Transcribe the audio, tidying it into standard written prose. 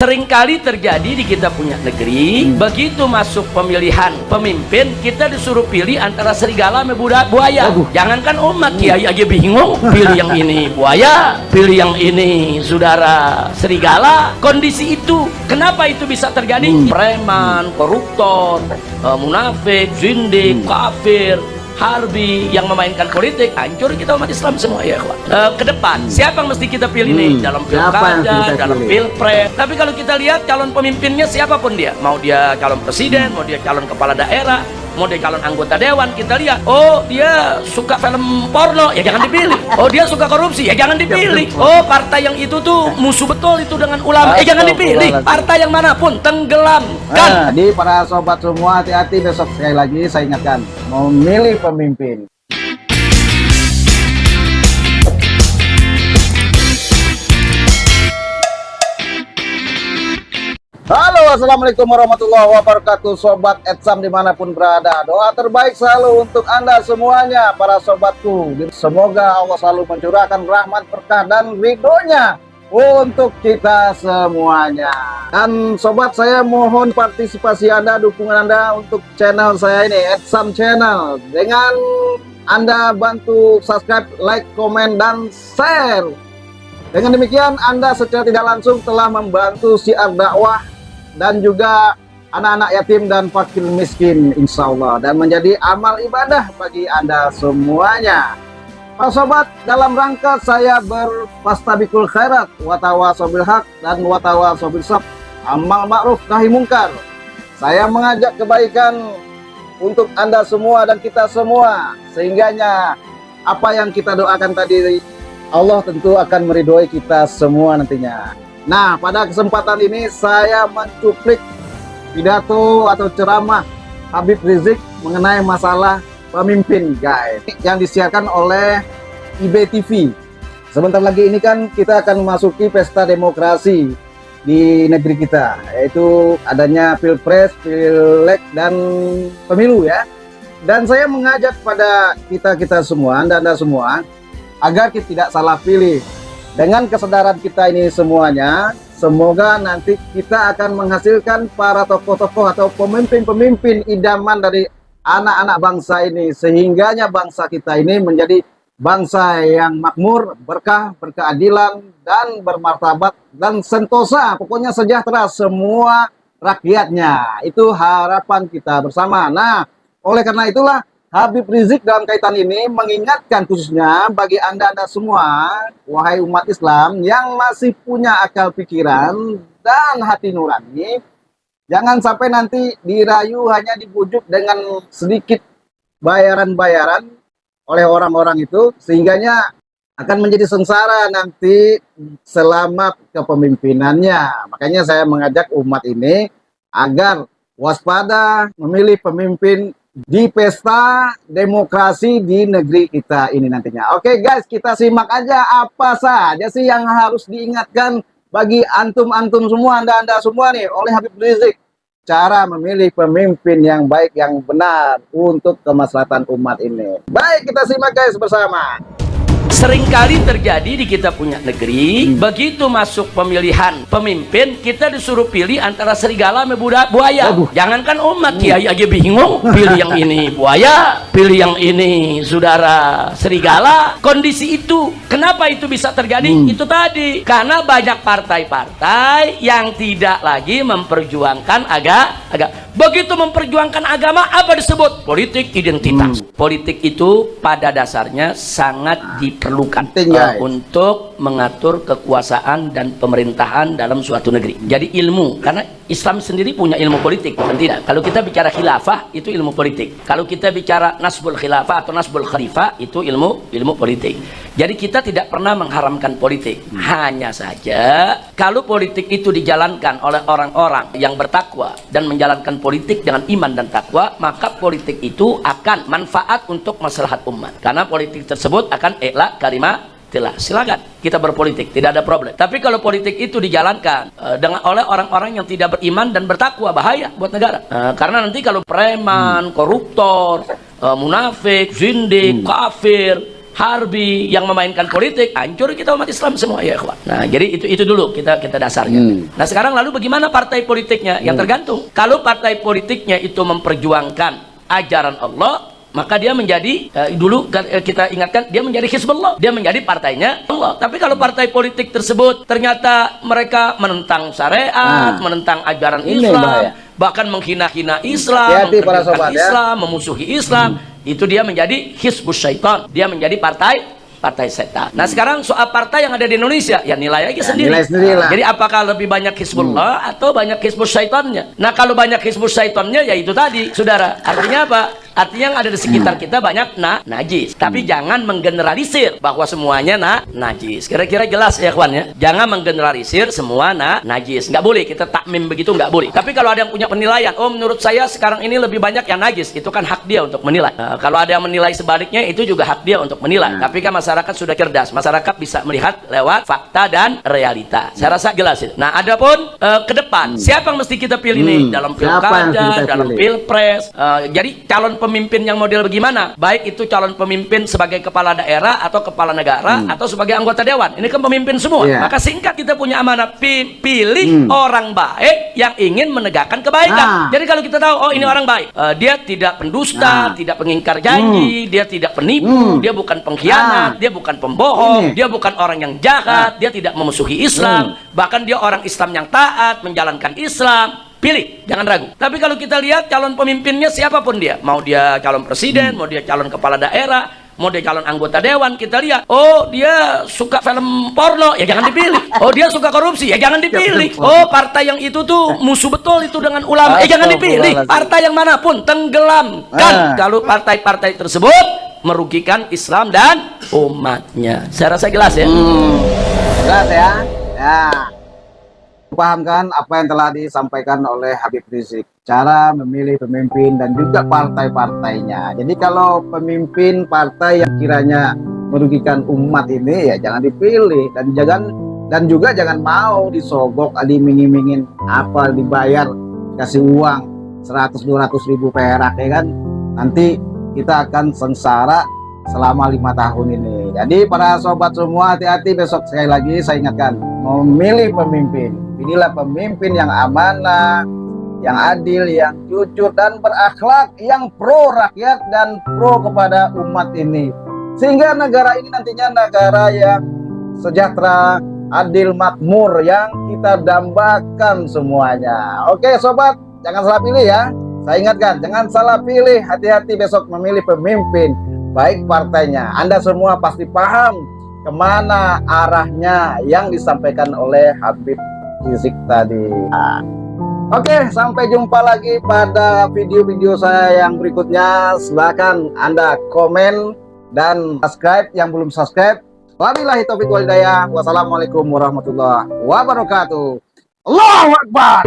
Seringkali terjadi di kita punya negeri, begitu masuk pemilihan pemimpin, kita disuruh pilih antara serigala sama buaya. Jangankan umat, kiai aja bingung, pilih yang ini buaya, pilih yang ini saudara serigala. Kondisi itu, kenapa itu bisa terjadi? Preman, koruptor, munafik, zindik, kafir, harbi yang memainkan politik, hancur kita umat Islam semua ya ke depan. Siapa yang mesti kita pilih nih dalam pilkada, dalam pilpres? Tapi kalau kita lihat calon pemimpinnya siapapun dia, mau dia calon presiden, mau dia calon kepala daerah, mau dia calon anggota dewan, kita lihat, oh dia suka film porno, ya jangan dipilih. Oh dia suka korupsi, ya jangan dipilih. Oh partai yang itu tuh musuh betul itu dengan ulama, ya jangan dipilih. Partai yang manapun tenggelamkan. Jadi para sobat semua hati-hati, besok sekali lagi saya ingatkan, memilih pemimpin. Halo, assalamualaikum warahmatullahi wabarakatuh, sobat Etsam dimanapun berada. Doa terbaik selalu untuk anda semuanya, para sobatku. Semoga Allah selalu mencurahkan rahmat, berkah, dan ridhonya untuk kita semuanya. Dan sobat, saya mohon partisipasi anda, dukungan anda untuk channel saya ini, Etsam Channel, dengan anda bantu subscribe, like, komen, dan share. Dengan demikian anda secara tidak langsung telah membantu syiar dakwah dan juga anak-anak yatim dan fakir miskin, insya Allah, dan menjadi amal ibadah bagi anda semuanya. Para sobat, dalam rangka saya berfastabikul khairat, watawasaw bil haq dan watawasaw bil sabr, amal ma'ruf nahi mungkar, saya mengajak kebaikan untuk anda semua dan kita semua, sehingganya apa yang kita doakan tadi Allah tentu akan meridhoi kita semua nantinya. Nah, pada kesempatan ini saya mencuplik pidato atau ceramah Habib Rizik mengenai masalah pemimpin, guys, yang disiarkan oleh IBTV. Sebentar lagi ini kan kita akan memasuki pesta demokrasi di negeri kita, yaitu adanya pilpres, pileg, dan pemilu ya. Dan saya mengajak pada kita semua, anda semua, agar kita tidak salah pilih. Dengan kesadaran kita ini semuanya, semoga nanti kita akan menghasilkan para tokoh-tokoh atau pemimpin-pemimpin idaman dari anak-anak bangsa ini, sehingganya bangsa kita ini menjadi bangsa yang makmur, berkah, berkeadilan, dan bermartabat, dan sentosa, pokoknya sejahtera semua rakyatnya. Itu harapan kita bersama. Nah, oleh karena itulah Habib Rizik dalam kaitan ini mengingatkan khususnya bagi anda semua, wahai umat Islam yang masih punya akal pikiran dan hati nurani, jangan sampai nanti dirayu hanya dibujuk dengan sedikit bayaran-bayaran oleh orang-orang itu, sehingganya akan menjadi sengsara nanti selama kepemimpinannya. Makanya saya mengajak umat ini agar waspada memilih pemimpin di pesta demokrasi di negeri kita ini nantinya. Oke guys, kita simak aja apa saja sih yang harus diingatkan bagi antum-antum semua, anda semua nih, oleh Habib Rizik. Cara memilih pemimpin yang baik, yang benar untuk kemaslahatan umat ini. Baik, kita simak guys bersama. Seringkali terjadi di kita punya negeri, begitu masuk pemilihan pemimpin, kita disuruh pilih antara serigala sama buaya. Jangankan umat, kiai aja bingung, pilih yang ini buaya, pilih yang ini saudara serigala. Kondisi itu, kenapa itu bisa terjadi? Itu tadi, karena banyak partai-partai yang tidak lagi memperjuangkan agama. Begitu memperjuangkan agama, apa disebut? Politik identitas. Politik itu pada dasarnya sangat diperlukan untuk mengatur kekuasaan dan pemerintahan dalam suatu negeri. Jadi ilmu, karena Islam sendiri punya ilmu politik, bukan tidak. Kalau kita bicara khilafah, itu ilmu politik. Kalau kita bicara nasbul khilafah atau nasbul khalifah, itu ilmu politik. Jadi kita tidak pernah mengharamkan politik. Hanya saja kalau politik itu dijalankan oleh orang-orang yang bertakwa dan menjalankan politik dengan iman dan takwa, maka politik itu akan manfaat untuk maslahat umat. Karena politik tersebut akan kalimatillah. Silakan kita berpolitik, tidak ada problem. Tapi kalau politik itu dijalankan oleh orang-orang yang tidak beriman dan bertakwa, bahaya buat negara. Karena nanti kalau preman, koruptor, munafik, zindik, kafir, harbi yang memainkan politik, hancur kita umat Islam semua ya ikhwan. Nah, jadi itu dulu kita dasarnya. Nah, sekarang lalu bagaimana partai politiknya? Yang tergantung. Kalau partai politiknya itu memperjuangkan ajaran Allah, maka dia menjadi dulu kita ingatkan, dia menjadi Hizbullah, dia menjadi partainya Allah. Tapi kalau partai politik tersebut ternyata mereka menentang syariat, menentang ajaran Islam, bahkan menghina-hina Islam, mengkritik Islam, memusuhi Islam, itu dia menjadi Hizbus Syaitan, dia menjadi partai setan. Nah, sekarang soal partai yang ada di Indonesia, ya nilai aja sendiri. Jadi apakah lebih banyak Hizbullah atau banyak Hizbus Syaitannya? Nah, kalau banyak Hizbus Syaitannya, ya itu tadi, saudara. Artinya apa? Artinya yang ada di sekitar kita banyak najis. Tapi jangan menggeneralisir bahwa semuanya najis. Kira-kira jelas ya kawan ya? Jangan menggeneralisir semua najis. Nggak boleh, kita takmim begitu nggak boleh. Tapi kalau ada yang punya penilaian, oh menurut saya sekarang ini lebih banyak yang najis, itu kan hak dia untuk menilai. Kalau ada yang menilai sebaliknya, itu juga hak dia untuk menilai. Tapi kan masyarakat sudah cerdas. Masyarakat bisa melihat lewat fakta dan realita. Saya rasa jelas itu. Nah, adapun ke depan, siapa yang mesti kita pilih nih? Dalam pilkada, dalam pilpres. Jadi calon pemimpin yang model bagaimana? Baik itu calon pemimpin sebagai kepala daerah atau kepala negara atau sebagai anggota dewan. Ini kan pemimpin semua. Maka singkat kita punya amanah, pilih orang baik yang ingin menegakkan kebaikan. Jadi kalau kita tahu, oh ini orang baik, dia tidak pendusta, tidak pengingkar janji, dia tidak penipu, dia bukan pengkhianat, dia bukan pembohong, dia bukan orang yang jahat, dia tidak memusuhi Islam, bahkan dia orang Islam yang taat, menjalankan Islam. Pilih, jangan ragu. Tapi kalau kita lihat calon pemimpinnya siapapun dia, mau dia calon presiden, mau dia calon kepala daerah, mau dia calon anggota dewan, kita lihat, oh dia suka film porno, ya jangan dipilih. Oh dia suka korupsi, ya jangan dipilih. Oh partai yang itu tuh musuh betul itu dengan ulama, jangan dipilih. Partai yang manapun tenggelamkan kalau partai-partai tersebut merugikan Islam dan umatnya. Saya rasa jelas ya. Jelas ya. Ya. Pahamkan apa yang telah disampaikan oleh Habib Rizik, cara memilih pemimpin dan juga partai-partainya. Jadi kalau pemimpin partai yang kiranya merugikan umat ini, ya jangan dipilih, dan juga jangan mau disogok, dimingin-mingin apa, dibayar, kasih uang 100-200 ribu perak, ya kan? Nanti kita akan sengsara selama 5 tahun ini. Jadi para sobat semua, hati-hati besok. Sekali lagi saya ingatkan, memilih pemimpin, pilihlah pemimpin yang amanah, yang adil, yang jujur dan berakhlak, yang pro rakyat dan pro kepada umat ini, sehingga negara ini nantinya negara yang sejahtera, adil, makmur, yang kita dambakan semuanya. Oke sobat, jangan salah pilih ya. Saya ingatkan, jangan salah pilih, hati-hati besok memilih pemimpin, baik partainya. Anda semua pasti paham kemana arahnya yang disampaikan oleh Habib Rizik tadi. Oke, sampai jumpa lagi pada video-video saya yang berikutnya. Silakan Anda komen dan subscribe yang belum subscribe. Wabillahi taufiq wal hidayah. Wassalamualaikum warahmatullahi wabarakatuh. Allahu Akbar.